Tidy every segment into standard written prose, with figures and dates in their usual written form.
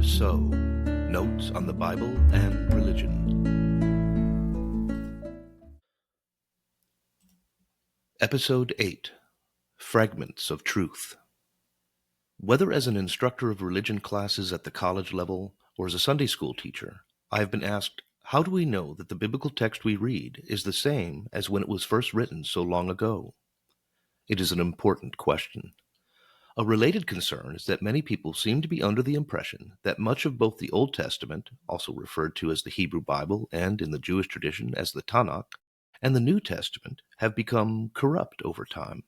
And So, Notes on the Bible and Religion. Episode 8, Fragments of Truth. Whether as an instructor of religion classes at the college level or as a Sunday school teacher, I have been asked, how do we know that the biblical text we read is the same as when it was first written so long ago? It is an important question. A related concern is that many people seem to be under the impression that much of both the Old Testament, also referred to as the Hebrew Bible and in the Jewish tradition as the Tanakh, and the New Testament have become corrupt over time.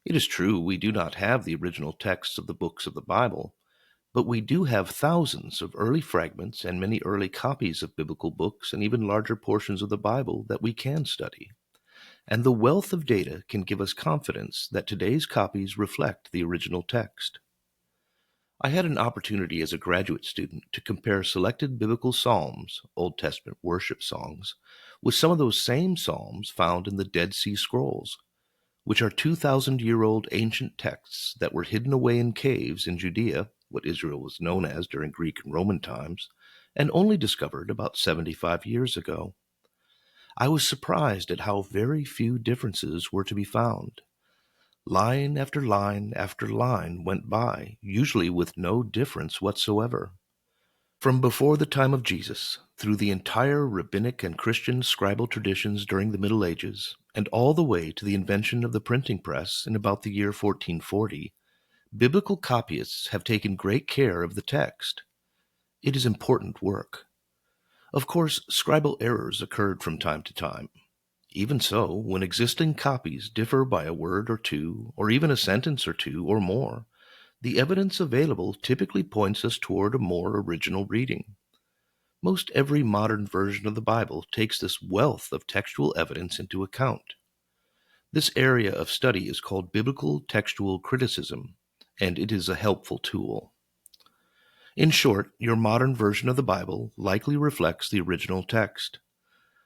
It is true we do not have the original texts of the books of the Bible, but we do have thousands of early fragments and many early copies of biblical books and even larger portions of the Bible that we can study. And the wealth of data can give us confidence that today's copies reflect the original text. I had an opportunity as a graduate student to compare selected biblical psalms, Old Testament worship songs, with some of those same psalms found in the Dead Sea Scrolls, which are 2,000-year-old ancient texts that were hidden away in caves in Judea, what Israel was known as during Greek and Roman times, and only discovered about 75 years ago. I was surprised at how very few differences were to be found. Line after line after line went by, usually with no difference whatsoever. From before the time of Jesus, through the entire rabbinic and Christian scribal traditions during the Middle Ages, and all the way to the invention of the printing press in about the year 1440, biblical copyists have taken great care of the text. It is important work. Of course, scribal errors occurred from time to time. Even so, when existing copies differ by a word or two, or even a sentence or two or more, the evidence available typically points us toward a more original reading. Most every modern version of the Bible takes this wealth of textual evidence into account. This area of study is called biblical textual criticism, and it is a helpful tool. In short, your modern version of the Bible likely reflects the original text.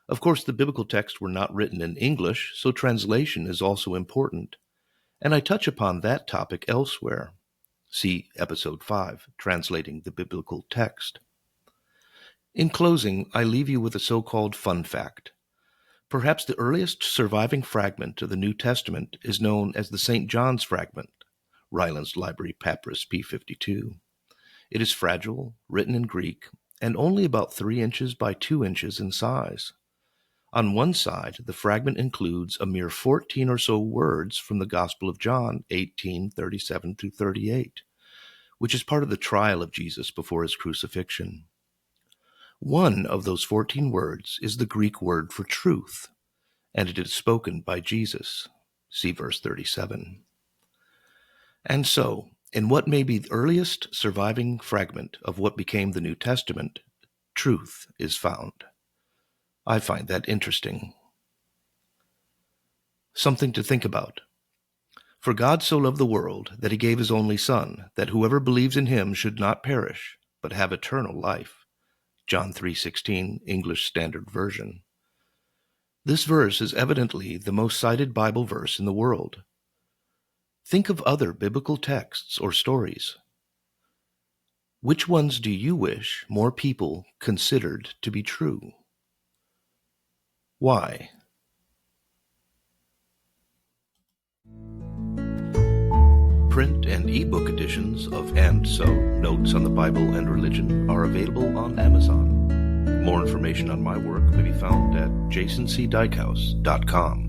Of course, the biblical texts were not written in English, so translation is also important, and I touch upon that topic elsewhere. See Episode 5, Translating the Biblical Text. In closing, I leave you with a so-called fun fact. Perhaps the earliest surviving fragment of the New Testament is known as the St. John's fragment, Ryland's Library Papyrus P52. It is fragile, written in Greek, and only about 3 inches by 2 inches in size. On one side, the fragment includes a mere 14 or so words from the Gospel of John 18:37-38, which is part of the trial of Jesus before his crucifixion. One of those 14 words is the Greek word for truth, and it is spoken by Jesus. See verse 37. And so, in what may be the earliest surviving fragment of what became the New Testament, truth is found. I find that interesting. Something to think about. For God so loved the world that he gave his only Son, that whoever believes in him should not perish, but have eternal life. John 3:16, English Standard Version. This verse is evidently the most cited Bible verse in the world. Think of other biblical texts or stories. Which ones do you wish more people considered to be true? Why? Print and ebook editions of And So, Notes on the Bible and Religion are available on Amazon. More information on my work may be found at jasoncdikehouse.com.